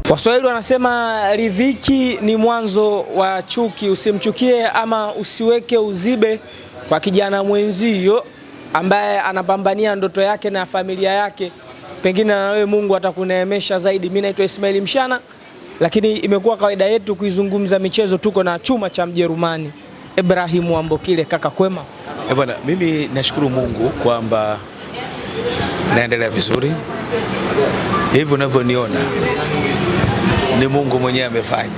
Waswahili wanasema riziki ni mwanzo wa chuki. Usimchukie ama usiweke uzibe kwa kijana mwenzio ambaye anapambania ndoto yake na familia yake. Pengine na wewe Mungu atakuneemesha zaidi. Mimi naitwa Ismail Mshana, lakini imekuwa kawaida yetu kuizungumza michezo. Tuko na chuma cha Mjerumani Ibrahim Wambokile. Kaka kwema? Bwana, mimi nashukuru Mungu kwamba naendelea vizuri. Hivyo unavyoniona ni Mungu mwenyewe amefanya.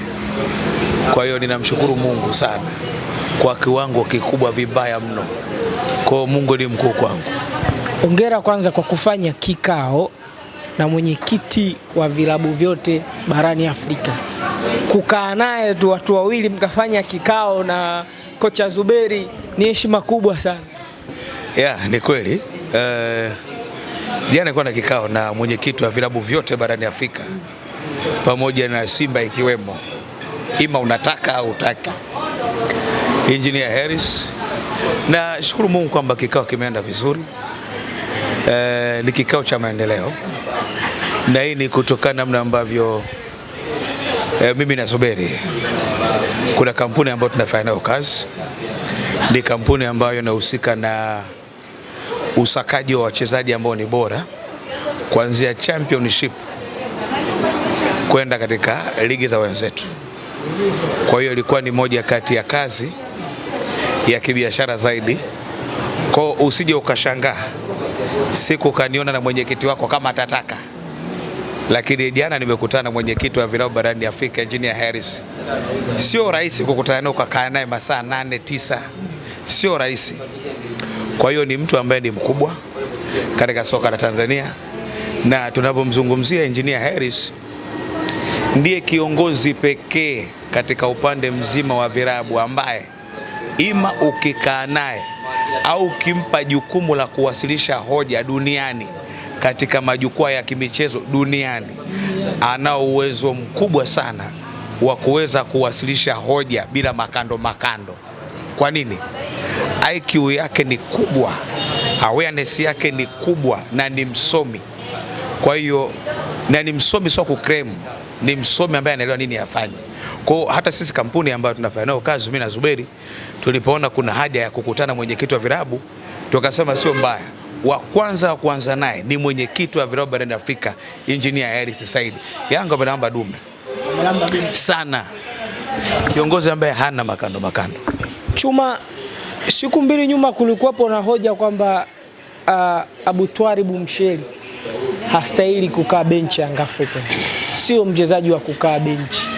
Kwa hiyo ninamshukuru Mungu sana kwa kiwango kikubwa vibaya mno. Kwa Mungu ni mkuu kwangu. Hongera kwanza kwa kufanya kikao na mwenyekiti wa vilabu vyote barani Afrika. Kukaa naye tu watu wawili mkafanya kikao na kocha Zuberi ni heshima kubwa sana. Ni kweli. Jana nilikuwa na kikao na mwenyekiti wa vilabu vyote barani Afrika pamoja na Simba ikiwemo. Ima unataka au utaki. Engineer Harris. Na shukuru Mungu kwamba kikao kimeenda vizuri. Ni kikao cha maendeleo. Na hii ni kutokana namna ambavyo mimi na Zuberi kuna kampuni ambayo tunafanya nayo kazi. Ni kampuni ambayo inahusika na usakaji wa wachezaji ambao ni bora kuanzia championship kwenda katika ligi za wenzetu. Kwa hiyo ilikuwa ni moja kati ya kazi ya kibiashara zaidi. Kwa usije ukashangaa siku kaniona na mwenyekiti wako kama atataka. Lakini jana nimekutana na mwenyekiti wa vilabu barani Afrika Engineer Harris. Sio rahisi kukutana naye ukakaa naye masaa 8-9. Sio rahisi. Kwa hiyo ni mtu ambaye ni mkubwa katika soka la Tanzania, na tunapomzungumzia Engineer Harris ndiye kiongozi pekee katika upande mzima wa vilabu ambaye ima ukikaa naye au ukimpa jukumu la kuwasilisha hoja duniani katika majukwaa ya kimichezo duniani, anao uwezo mkubwa sana wa kuweza kuwasilisha hoja bila makando. Kwa nini? IQ yake ni kubwa, awareness yake ni kubwa, na ni msomi. Kwa hiyo na ni msomi sio kuclaim, ni msomi ambaye anaelewa nini afanye. Kwa hata sisi kampuni ambayo tunafanya nayo kazi mimi na Zuberi, tulipoona kuna haja ya kukutana mwenyekiti wa vilabu, tukasema sio mbaya. Wa kwanza kuanza naye ni mwenyekiti wa vilabu barani Afrika Engineer Harris Said. Yanga amelamba dume sana. Kiongozi ambaye hana makando. Chuma, siku mbili nyuma kulikuwapo na hoja kwamba Abutwari Bumsheli hastahili kukaa benchi Yanga Africans. Sio mchezaji wa kukaa benchi.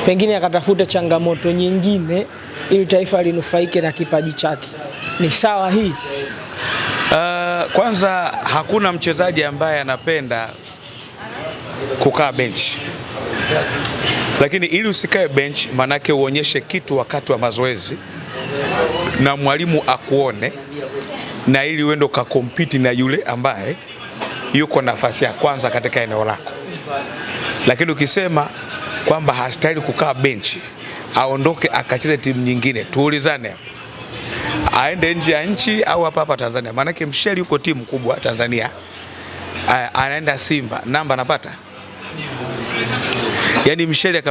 Pengine akatafuta changamoto nyingine ili taifa linufaike na kipaji chake. Ni sawa hii? Kwanza hakuna mchezaji ambaye anapenda kukaa bench. Lakini ili usikae bench manake uonyeshe kitu wakati wa mazoezi na mwalimu akuone, na ili uende ukakompiti na yule ambaye yuko nafasi ya kwanza katika eneo lako. Lakini ukisema kwamba hastahili kukaa bench, aondoke akacheze timu nyingine, tuulizane aende nje ya nchi au hapa Tanzania. Maanake Msheli yuko timu kubwa Tanzania, anaenda Simba, namba anapata. Yaani Msheli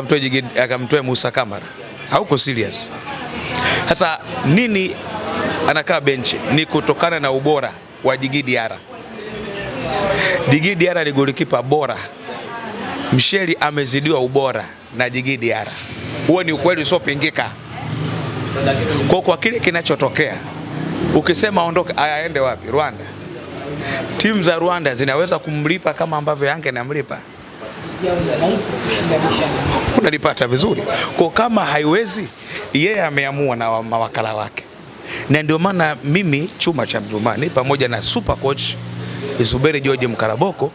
akamtoa Musa Kamara, hauko serious. Sasa nini anakaa benchi? Ni kutokana na ubora wa Djigui Diarra. Djigui Diarra ni golikipa bora. Msheli amezidiwa ubora na Djigui Diarra. Huo ni ukweli usiopingika. Kwa kile kinachotokea, ukisema aondoke aende wapi? Rwanda. Timu za Rwanda zinaweza kumlipa kama ambavyo Yanga inamlipa. Unalipata vizuri. Kwa kama haiwezi, yeye ameamua na mawakala wake. Na ndio maana mimi chuma cha Mjerumani pamoja na super coach Zuberi George Mkaraboko,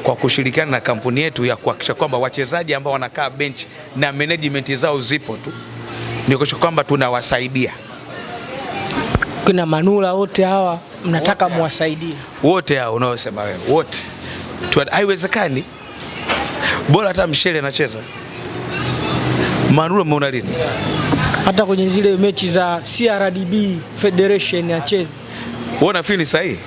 kwa kushirikiana na kampuni yetu ya kuhakikisha kwamba wachezaji ambao wanakaa bench na management zao zipo tu, ni kwa kwamba tunawasaidia. Kuna Manula wote hawa mnataka muwasaidie. Wote hao unaosema wewe, wote. Haiwezekani. Bora hata Msheli anacheza. Manula umeona lini? Hata kwenye zile mechi za CRDB Federation acheze. Wewe unafikiri ni sahihi?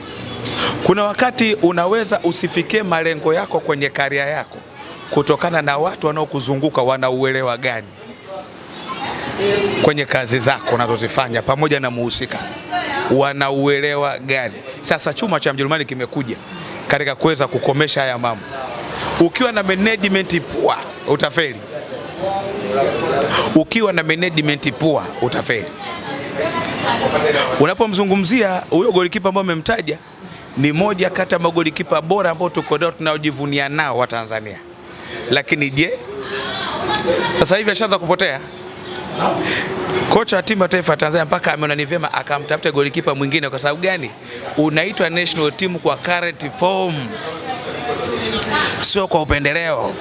Kuna wakati unaweza usifikie malengo yako kwenye career yako kutokana na watu wanaokuzunguka wanauelewa gani kwenye kazi zako unazozifanya, pamoja na muhusika wanauelewa gani. Sasa chuma cha Mjerumani kimekuja katika kuweza kukomesha haya mambo. Ukiwa na management poa utafeli. Ukiwa na management poa utafeli. Unapomzungumzia huyo golikipa ambaye umemtaja, ni moja kati ya magolikipa bora ambao tuko nao tunaojivunia nao wa Tanzania. Lakini je, sasa hivi ashaanza kupotea. Kocha wa timu ya taifa ya Tanzania mpaka ameona ni vyema akamtafuta golikipa mwingine. Kwa sababu gani? Unaitwa national team kwa current form, sio kwa upendeleo.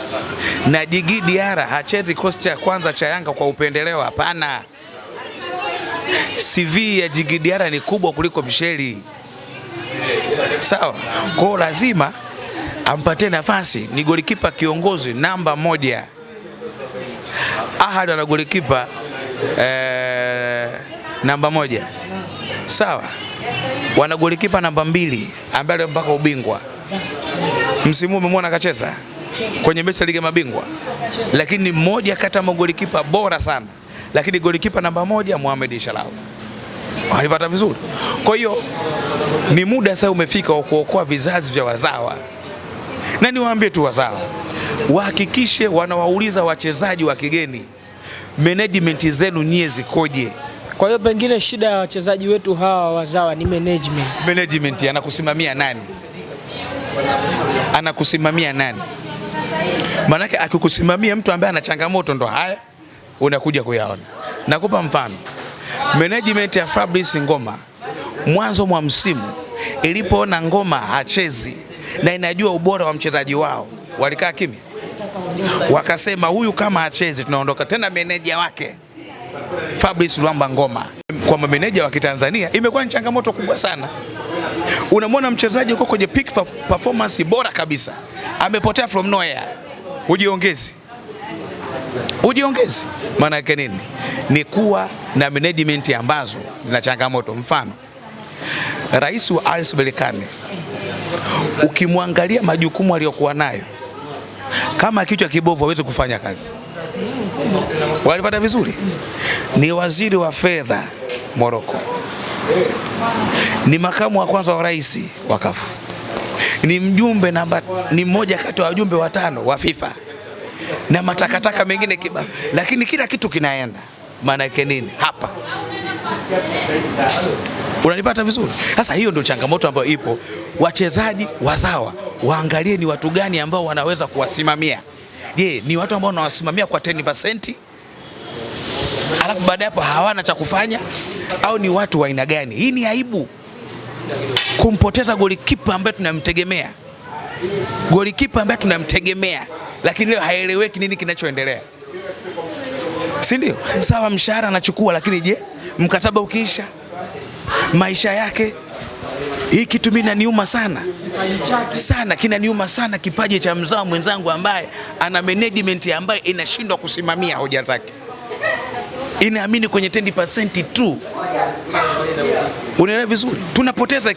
Na Djigui Diarra hachezi kikosi cha kwanza cha Yanga kwa upendeleo, hapana. CV ya Djigui Diarra ni kubwa kuliko Msheli. Sawa? Kwa lazima ampatie nafasi. Ni golikipa kiongozi namba 1. Ahad ana golikipa namba 1. Sawa? Wana golikipa namba 2 ambaye mpaka ubingwa. Msimu umemwona akacheza kwenye mechi ya Ligi ya Mabingwa. Lakini mmoja kati ya magolikipa bora sana. Lakini golikipa namba 1 Mohamed Shalau. Walipata vizuri. Kwa hiyo ni muda sasa umefika wa kuokoa vizazi vya wazawa. Na niwaambie tu wazawa, wahakikishe wanawauliza wachezaji wa kigeni, management zenu nyie zikoje? Kwa hiyo pengine shida ya wachezaji wetu hawa wazawa ni management. Management anakusimamia nani? Anakusimamia nani? Maanake akikusimamia mtu ambaye ana changamoto, ndo haya unakuja kuyaona. Nakupa mfano. Management ya Fabrice Ngoma mwanzo mwa msimu ilipoona Ngoma hachezi na inajua ubora wa mchezaji wao, walikaa kimya. Wakasema huyu kama hachezi tunaondoka. Tena meneja wake Fabrice Luamba Ngoma, kwa mameneja wa Kitanzania imekuwa ni changamoto kubwa sana. Unamwona mchezaji uko kwenye peak performance bora kabisa, amepotea from nowhere. Ujiongezi. Maana yake nini? Ni kuwa na management ambazo zina changamoto. Mfano, Rais wa RS Berkane, ukimwangalia majukumu aliyokuwa nayo, kama kichwa kibovu hawezi kufanya kazi. Walipata vizuri. Ni waziri wa fedha Morocco, ni makamu wa kwanza wa rais wa CAF, ni mjumbe ni mmoja kati wa wajumbe 5 wa FIFA, na matakataka mengine kibao, lakini kila kitu kinaenda. Maana yake nini hapa? Unanipata vizuri? Sasa hiyo ndio changamoto ambayo ipo. Wachezaji wazawa waangalie ni watu gani ambao wanaweza kuwasimamia. Je, ni watu ambao wanawasimamia kwa 10%? Alafu baada hapo hawana cha kufanya, au ni watu wa aina gani? Hii ni aibu kumpoteza golikipa ambaye tunamtegemea. Lakini leo haeleweki nini kinachoendelea. Si ndio? Sawa, mshahara anachukua, lakini je, mkataba ukiisha, maisha yake, hii kitu mimi inaniuma sana. Kinaniuma sana kipaji cha mzao mwenzangu ambaye ana management ambaye inashindwa kusimamia hoja zake. Inaamini kwenye 10% tu. Unaelewa vizuri? Tunapoteza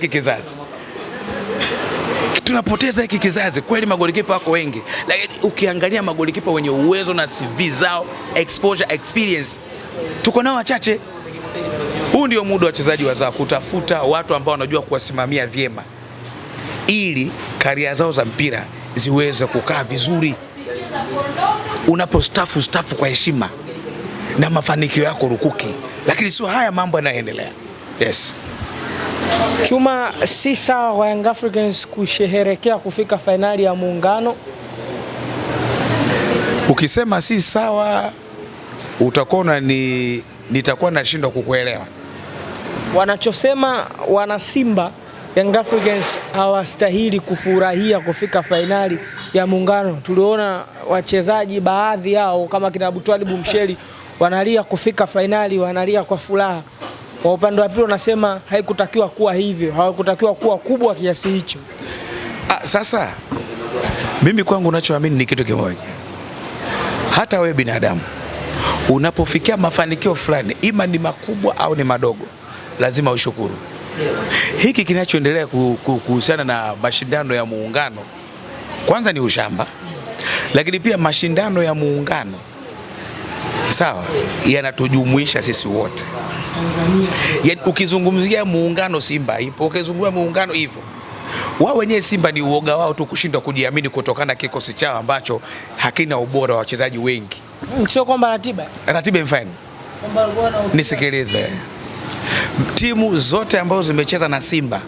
hiki kizazi. Kweli magolikipa wako wengi, lakini ukiangalia magolikipa wenye uwezo na CV zao, exposure, experience, tuko nao wachache. Huu ndio muda wa wachezaji wazao kutafuta watu ambao wanajua kuwasimamia vyema, ili karia zao za mpira ziweze kukaa vizuri. Unapostafu kwa heshima na mafanikio yako rukuki, lakini sio haya mambo yanayoendelea. Yes. Chuma, si sawa kwa Young Africans kusherehekea kufika fainali ya Muungano. Ukisema si sawa, utakuwa nitakuwa nashindwa kukuelewa. Wanachosema wana Simba, Young Africans hawastahili kufurahia kufika fainali ya Muungano. Tuliona wachezaji baadhi yao kama kina Abutwalibu Msheli wanalia kufika fainali, wanalia kwa furaha. Kwa upande wa pili unasema haikutakiwa kuwa hivyo, hawakutakiwa kuwa kubwa kiasi hicho. Sasa mimi kwangu ninachoamini ni kitu kimoja. Hata wewe binadamu unapofikia mafanikio fulani, ima ni makubwa au ni madogo, lazima ushukuru. Hiki kinachoendelea kuhusiana na mashindano ya Muungano, kwanza ni ushamba, lakini pia mashindano ya muungano sawa, yanatujumuisha sisi wote. Yani, ukizungumzia muungano Simba ipo, ukizungumzia muungano hivyo, wao wenyewe Simba ni uoga wao tu kushindwa kujiamini kutokana na kikosi chao ambacho hakina ubora wa wachezaji wengi. Sio kwamba ratiba mfano. Nisikilize. Timu zote ambazo zimecheza na Simba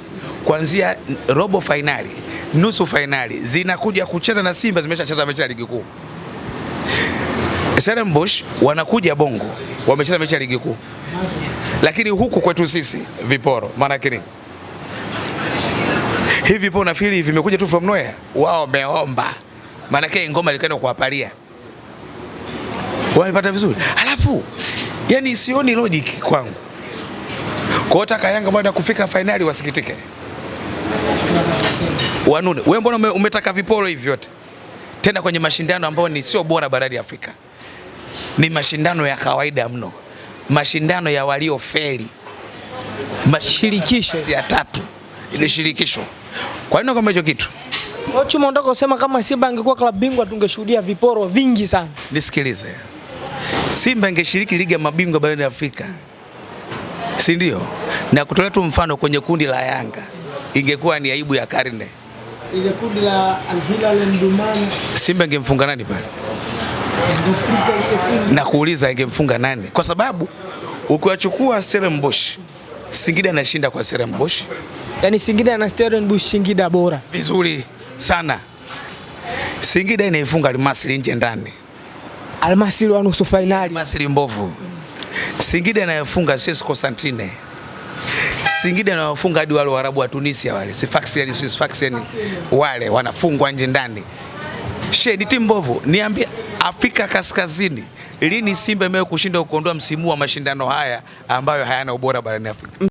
kuanzia robo finali, nusu finali zinakuja kucheza na Simba zimeshacheza mechi ya ligi kuu. Stellenbosch wanakuja Bongo wamecheza mechi ya ligi kuu. Lakini huku kwetu sisi viporo maana yake hivi viporo na fili vimekuja tu from nowhere. Wao wameomba. Maana yake ngoma ilikuwa kuwapalia. Wamepata vizuri. Alafu yani sioni logic kwangu. Kwa taka Yanga baada ya kufika finali wasikitike. Wanune. Wewe mbona umetaka viporo hivi vyote? Tena kwenye mashindano ambayo ni sio bora barani Afrika. Ni mashindano ya kawaida mno. Mashindano ya waliofeli. Shirikisho ya 3. Ile shirikisho. Kwa nini kama hicho kitu? Chuma unataka kusema kama Simba angekuwa klabu bingwa tungeshuhudia viporo vingi sana. Nisikilize. Simba ingeshiriki ligi ya mabingwa barani Afrika. Si ndio? Na kutolea tu mfano kwenye kundi la Yanga ingekuwa ni aibu ya karne. Ile kundi la Al Hilal Mdumani Simba ingemfunga nani pale? Na kuuliza ingemfunga nani? Kwa sababu ukiwachukua Stellenbosch, Singida anashinda kwa Stellenbosch. Yaani Singida na Stellenbosch, Singida bora. Vizuri sana. Singida inaifunga Almasri nje ndani. Almasri wa nusu finali. Almasri mbovu. Singida inayofunga CS Constantine. Singida inayofunga hadi wale Waarabu wa Tunisia wale. Sfaxien wale wanafungwa nje ndani. Ni timu mbovu. Niambia Afrika Kaskazini lini Simba imewahi kushinda kuondoa msimu wa mashindano haya ambayo hayana ubora barani Afrika?